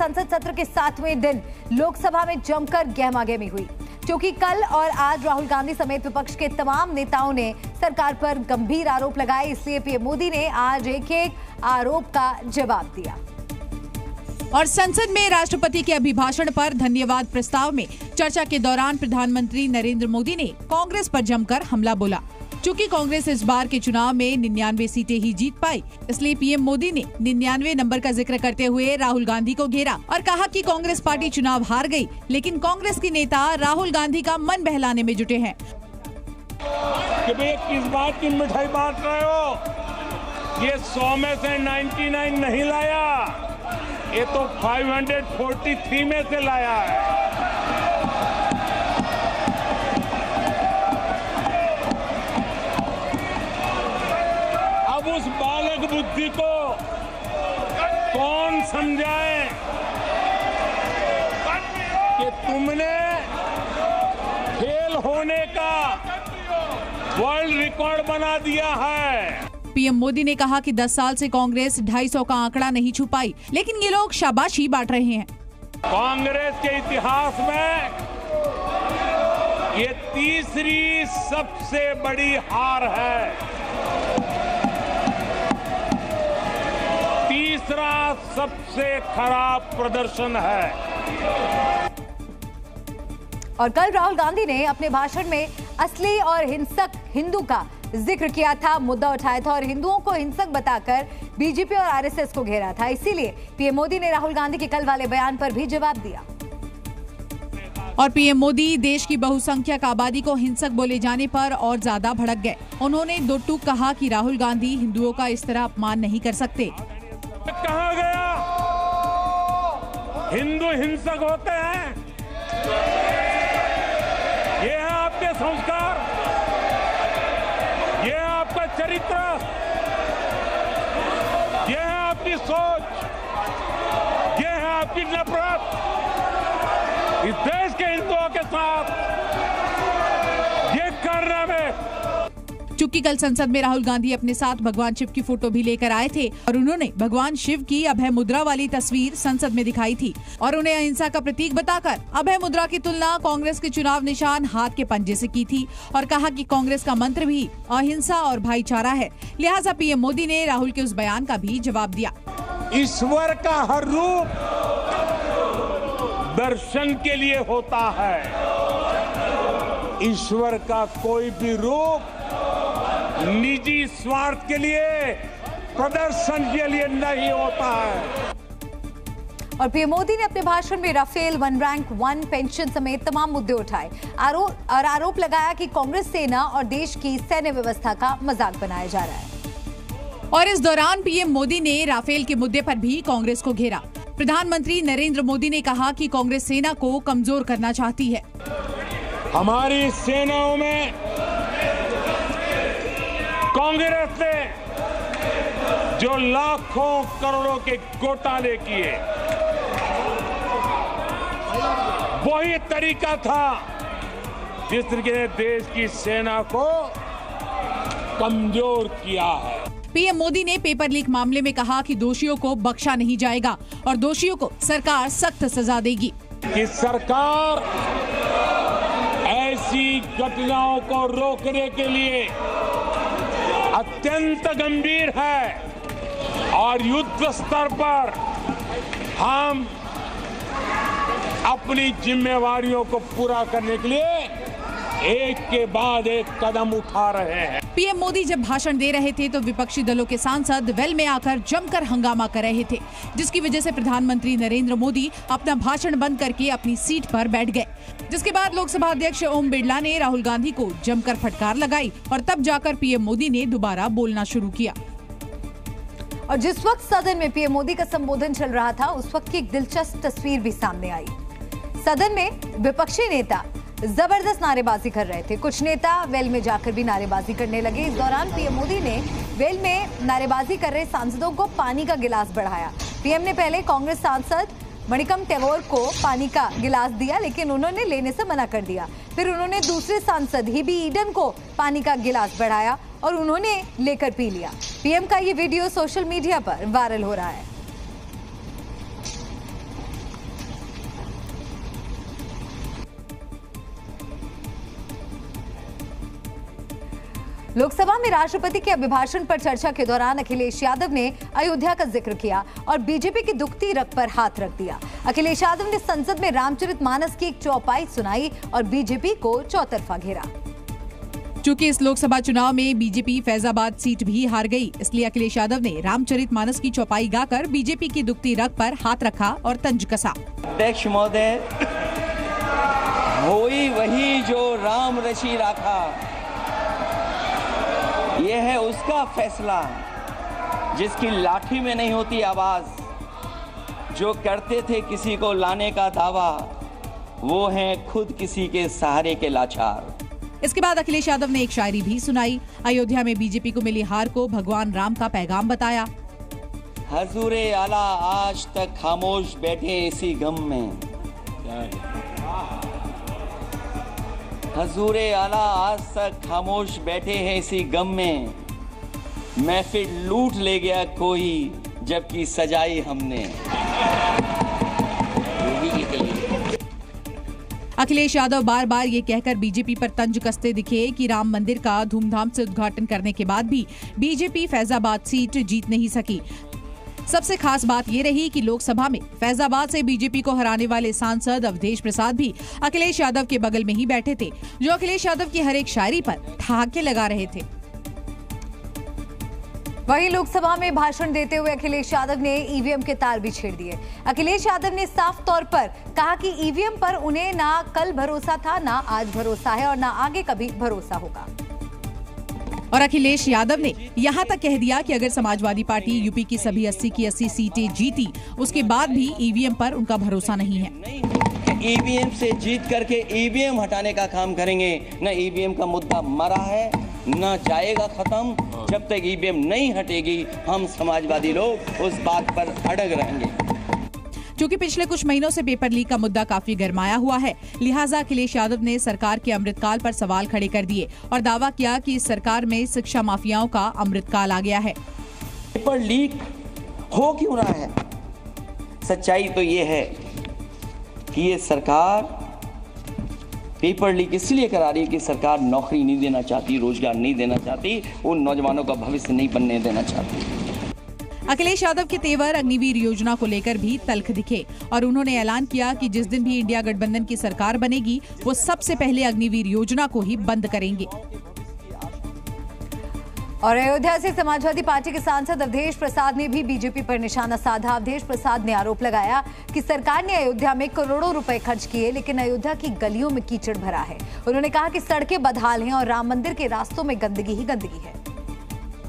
संसद सत्र के 7वें दिन लोकसभा में जमकर गहमागहमी हुई, क्योंकि कल और आज राहुल गांधी समेत विपक्ष के तमाम नेताओं ने सरकार पर गंभीर आरोप लगाए। इसलिए पीएम मोदी ने आज एक आरोप का जवाब दिया और संसद में राष्ट्रपति के अभिभाषण पर धन्यवाद प्रस्ताव में चर्चा के दौरान प्रधानमंत्री नरेंद्र मोदी ने कांग्रेस पर जमकर हमला बोला। चूंकि कांग्रेस इस बार के चुनाव में 99 सीटें ही जीत पाई, इसलिए पीएम मोदी ने 99 नंबर का जिक्र करते हुए राहुल गांधी को घेरा और कहा कि कांग्रेस पार्टी चुनाव हार गई, लेकिन कांग्रेस के नेता राहुल गांधी का मन बहलाने में जुटे हैं। कि भाई किस बात की मिठाई बांट रहे हो? ये 100 में से 99 नहीं लाया, ये तो 543 में से लाया है। अब उस बालक बुद्धि को कौन समझाए कि तुमने फेल होने का वर्ल्ड रिकॉर्ड बना दिया है। पीएम मोदी ने कहा कि 10 साल से कांग्रेस 250 का आंकड़ा नहीं छू पाई, लेकिन ये लोग शाबाशी बांट रहे हैं। कांग्रेस के इतिहास में ये तीसरी सबसे बड़ी हार है, तीसरा सबसे खराब प्रदर्शन है। और कल राहुल गांधी ने अपने भाषण में असली और हिंसक हिंदू का जिक्र किया था, मुद्दा उठाया था और हिंदुओं को हिंसक बताकर बीजेपी और आरएसएस को घेरा था। इसीलिए पीएम मोदी ने राहुल गांधी के कल वाले बयान पर भी जवाब दिया। और पीएम मोदी देश की बहुसंख्यक आबादी को हिंसक बोले जाने पर और ज्यादा भड़क गए। उन्होंने दो टूक कहा कि राहुल गांधी हिंदुओं का इस तरह अपमान नहीं कर सकते। कहा गया हिंदू हिंसक होते हैं? ये है आपके संस्कार, ये है आपका चरित्र, ये है आपकी सोच, ये है आपकी नफरत इस देश के हिंदुओं के साथ ये करने में। चूंकि कल संसद में राहुल गांधी अपने साथ भगवान शिव की फोटो भी लेकर आए थे और उन्होंने भगवान शिव की अभय मुद्रा वाली तस्वीर संसद में दिखाई थी और उन्हें अहिंसा का प्रतीक बताकर अभय मुद्रा की तुलना कांग्रेस के चुनाव निशान हाथ के पंजे से की थी और कहा कि कांग्रेस का मंत्र भी अहिंसा और भाईचारा है। लिहाजा पीएम मोदी ने राहुल के उस बयान का भी जवाब दिया। ईश्वर का हर रूप दर्शन के लिए होता है, ईश्वर का कोई भी रूप निजी स्वार्थ के लिए, प्रदर्शन के लिए नहीं होता है। और पीएम मोदी ने अपने भाषण में Rafale, one rank one pension समेत तमाम मुद्दे उठाए और आरोप लगाया कि कांग्रेस सेना और देश की सैन्य व्यवस्था का मजाक बनाया जा रहा है। और इस दौरान पीएम मोदी ने राफेल के मुद्दे पर भी कांग्रेस को घेरा। प्रधानमंत्री नरेंद्र मोदी ने कहा कि कांग्रेस सेना को कमजोर करना चाहती है। हमारी सेनाओं में कांग्रेस ने जो लाखों करोड़ों के घोटाले किए, वही तरीका था जिसने देश की सेना को कमजोर किया है। पीएम मोदी ने पेपर लीक मामले में कहा कि दोषियों को बख्शा नहीं जाएगा और दोषियों को सरकार सख्त सजा देगी। कि सरकार ऐसी घटनाओं को रोकने के लिए अत्यंत गंभीर है और युद्ध स्तर पर हम अपनी जिम्मेवारियों को पूरा करने के लिए एक के बाद एक कदम उठा रहे हैं। पीएम मोदी जब भाषण दे रहे थे तो विपक्षी दलों के सांसद वेल में आकर जमकर हंगामा कर रहे थे, जिसकी वजह से प्रधानमंत्री नरेंद्र मोदी अपना भाषण बंद करके अपनी सीट पर बैठ गए। जिसके बाद लोकसभा अध्यक्ष ओम बिरला ने राहुल गांधी को जमकर फटकार लगाई और तब जाकर पीएम मोदी ने दोबारा बोलना शुरू किया। और जिस वक्त सदन में पीएम मोदी का संबोधन चल रहा था, उस वक्त की एक दिलचस्प तस्वीर भी सामने आई। सदन में विपक्षी नेता जबरदस्त नारेबाजी कर रहे थे। कुछ नेता वेल में जाकर भी नारेबाजी करने लगे। इस दौरान पीएम मोदी ने वेल में नारेबाजी कर रहे सांसदों को पानी का गिलास बढ़ाया। पीएम ने पहले कांग्रेस सांसद मणिकम टैगोर को पानी का गिलास दिया, लेकिन उन्होंने लेने से मना कर दिया। फिर उन्होंने दूसरे सांसद हिबी ईडन को पानी का गिलास बढ़ाया और उन्होंने लेकर पी लिया। पीएम का ये वीडियो सोशल मीडिया पर वायरल हो रहा है। लोकसभा में राष्ट्रपति के अभिभाषण पर चर्चा के दौरान अखिलेश यादव ने अयोध्या का जिक्र किया और बीजेपी की दुखती रग पर हाथ रख दिया। अखिलेश यादव ने संसद में रामचरितमानस की एक चौपाई सुनाई और बीजेपी को चौतरफा घेरा। चूंकि इस लोकसभा चुनाव में बीजेपी फैजाबाद सीट भी हार गई, इसलिए अखिलेश यादव ने रामचरितमानस की चौपाई गाकर बीजेपी की दुखती रग पर हाथ रखा और तंज कसा। अध्यक्ष महोदय, होई वही जो राम रचि राखा, ये है उसका फैसला जिसकी लाठी में नहीं होती आवाज। जो करते थे किसी को लाने का दावा, वो हैं खुद किसी के सहारे के लाचार। इसके बाद अखिलेश यादव ने एक शायरी भी सुनाई। अयोध्या में बीजेपी को मिली हार को भगवान राम का पैगाम बताया। हजूरे आला आज तक खामोश बैठे इसी गम में, हजूरे आला आज तक खामोश बैठे हैं इसी गम में, महफिल लूट ले गया कोई जबकि सजाई हमने। अखिलेश यादव बार बार ये कहकर बीजेपी पर तंज कसते दिखे कि राम मंदिर का धूमधाम से उद्घाटन करने के बाद भी बीजेपी फैजाबाद सीट जीत नहीं सकी। सबसे खास बात ये रही कि लोकसभा में फैजाबाद से बीजेपी को हराने वाले सांसद अवधेश प्रसाद भी अखिलेश यादव के बगल में ही बैठे थे, जो अखिलेश यादव की हर एक शायरी पर ठहाके लगा रहे थे। वहीं लोकसभा में भाषण देते हुए अखिलेश यादव ने ईवीएम के तार भी छेड़ दिए। अखिलेश यादव ने साफ तौर पर कहा कि ईवीएम पर उन्हें ना कल भरोसा था, ना आज भरोसा है और ना आगे कभी भरोसा होगा। और अखिलेश यादव ने यहाँ तक कह दिया कि अगर समाजवादी पार्टी यूपी की सभी 80 की 80 सीटें जीती, उसके बाद भी ईवीएम पर उनका भरोसा नहीं है। ईवीएम से जीत करके ईवीएम हटाने का काम करेंगे। न ईवीएम का मुद्दा मरा है, न जाएगा खत्म। जब तक ईवीएम नहीं हटेगी, हम समाजवादी लोग उस बात पर अड़ग रहेंगे। क्योंकि पिछले कुछ महीनों से पेपर लीक का मुद्दा काफी गरमाया हुआ है, लिहाजा अखिलेश यादव ने सरकार के अमृतकाल पर सवाल खड़े कर दिए और दावा किया कि इस सरकार में शिक्षा माफियाओं का अमृतकाल आ गया है। पेपर लीक हो क्यों रहा है? सच्चाई तो ये है कि ये सरकार पेपर लीक इसलिए करा रही है कि सरकार नौकरी नहीं देना चाहती, रोजगार नहीं देना चाहती, उन नौजवानों का भविष्य नहीं बनने देना चाहती। अखिलेश यादव के तेवर अग्निवीर योजना को लेकर भी तल्ख दिखे और उन्होंने ऐलान किया कि जिस दिन भी इंडिया गठबंधन की सरकार बनेगी, वो सबसे पहले अग्निवीर योजना को ही बंद करेंगे। और अयोध्या से समाजवादी पार्टी के सांसद अवधेश प्रसाद ने भी बीजेपी पर निशाना साधा। अवधेश प्रसाद ने आरोप लगाया कि सरकार ने अयोध्या में करोड़ों रुपए खर्च किए, लेकिन अयोध्या की गलियों में कीचड़ भरा है। उन्होंने कहा कि सड़कें बदहाल हैं और राम मंदिर के रास्तों में गंदगी ही गंदगी है।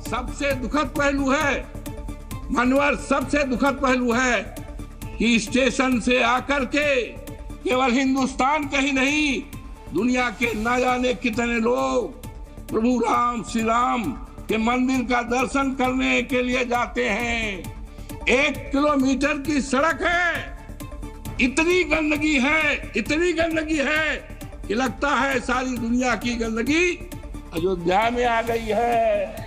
सबसे दुखद पहलू है मनोहर, सबसे दुखद पहलू है कि स्टेशन से आकर के केवल हिंदुस्तान का ही नहीं, दुनिया के न जाने कितने लोग प्रभु राम श्री राम के मंदिर का दर्शन करने के लिए जाते हैं। 1 किलोमीटर की सड़क है, इतनी गंदगी है कि लगता है सारी दुनिया की गंदगी अयोध्या में आ गई है।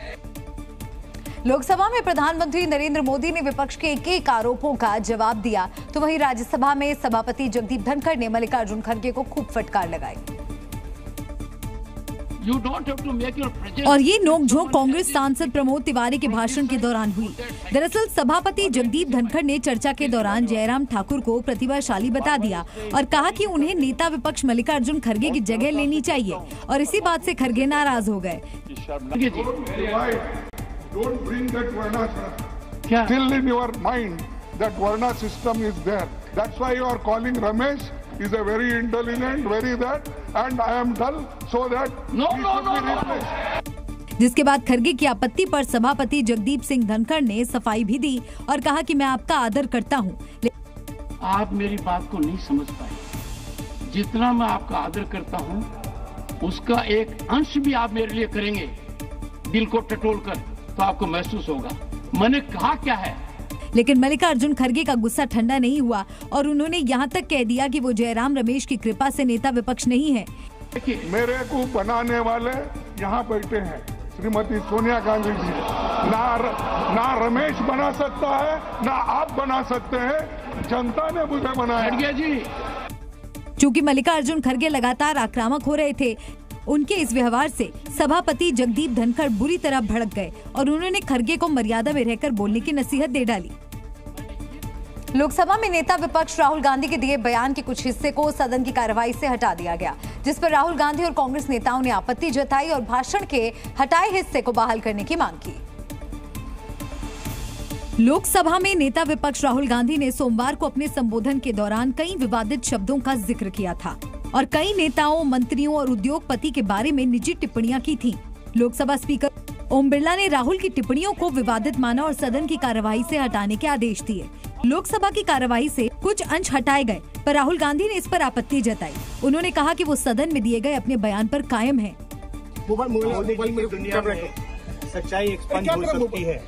लोकसभा में प्रधानमंत्री नरेंद्र मोदी ने विपक्ष के एक आरोपों का जवाब दिया, तो वहीं राज्यसभा में सभापति जगदीप धनखड़ ने मल्लिकार्जुन खड़गे को खूब फटकार लगाई। और ये नोकझोंक कांग्रेस सांसद प्रमोद तिवारी के भाषण के दौरान हुई। दरअसल सभापति जगदीप धनखड़ ने चर्चा के दौरान जयराम ठाकुर को प्रतिभाशाली बता दिया और कहा कि उन्हें नेता विपक्ष मल्लिकार्जुन खड़गे की जगह लेनी चाहिए और इसी बात से खड़गे नाराज हो गए। Don't bring that Varna still in your mind that Varna system is there. That's why you are calling Ramesh is a very intelligent, very that, and I am dull, so that No. जिसके बाद खड़गे की आपत्ति पर सभापति जगदीप सिंह धनखड़ ने सफाई भी दी और कहा कि मैं आपका आदर करता हूं। आप मेरी बात को नहीं समझ पाए। जितना मैं आपका आदर करता हूं, उसका एक अंश भी आप मेरे लिए करेंगे दिल को टटोल कर, तो आपको महसूस होगा मैंने कहा क्या है। लेकिन मल्लिकार्जुन खड़गे का गुस्सा ठंडा नहीं हुआ और उन्होंने यहाँ तक कह दिया कि वो जयराम रमेश की कृपा से नेता विपक्ष नहीं है। मेरे को बनाने वाले यहाँ बैठे हैं, श्रीमती सोनिया गांधी जी। ना रमेश बना सकता है, ना आप बना सकते हैं, जनता ने मुझे बनाया। जी, चूंकि मल्लिकार्जुन खड़गे लगातार आक्रामक हो रहे थे, उनके इस व्यवहार से सभापति जगदीप धनखड़ बुरी तरह भड़क गए और उन्होंने खड़गे को मर्यादा में रहकर बोलने की नसीहत दे डाली। लोकसभा में नेता विपक्ष राहुल गांधी के दिए बयान के कुछ हिस्से को सदन की कार्रवाई से हटा दिया गया, जिस पर राहुल गांधी और कांग्रेस नेताओं ने आपत्ति जताई और भाषण के हटाए हिस्से को बहाल करने की मांग की। लोकसभा में नेता विपक्ष राहुल गांधी ने सोमवार को अपने संबोधन के दौरान कई विवादित शब्दों का जिक्र किया था और कई नेताओं, मंत्रियों और उद्योगपति के बारे में निजी टिप्पणियां की थीं। लोकसभा स्पीकर ओम बिरला ने राहुल की टिप्पणियों को विवादित माना और सदन की कार्यवाही से हटाने के आदेश दिए। लोकसभा की कार्यवाही से कुछ अंश हटाए गए, पर राहुल गांधी ने इस पर आपत्ति जताई। उन्होंने कहा कि वो सदन में दिए गए अपने बयान पर कायम हैं। दुनिया में सच्चाई एक्सपंज हो सकती है,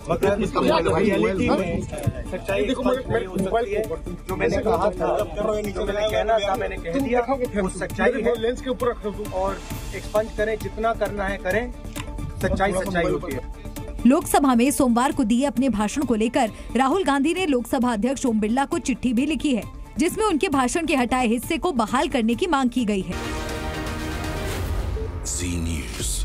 मगर रियलिटी में सच्चाई एक्सपंज हो सकती है। जो मैंने कहा था, जो मैंने कहना था, मैंने कह दिया। वो सच्चाई है लेंस के ऊपर रख और एक्सपंज करें, जितना करना है करें। सच्चाई होती है। लोकसभा में सोमवार को दिए अपने भाषण को लेकर राहुल गांधी ने लोकसभा अध्यक्ष ओम बिरला को चिट्ठी भी लिखी है, जिसमें उनके भाषण के हटाए हिस्से को बहाल करने की मांग की गई है। जी न्यूज़।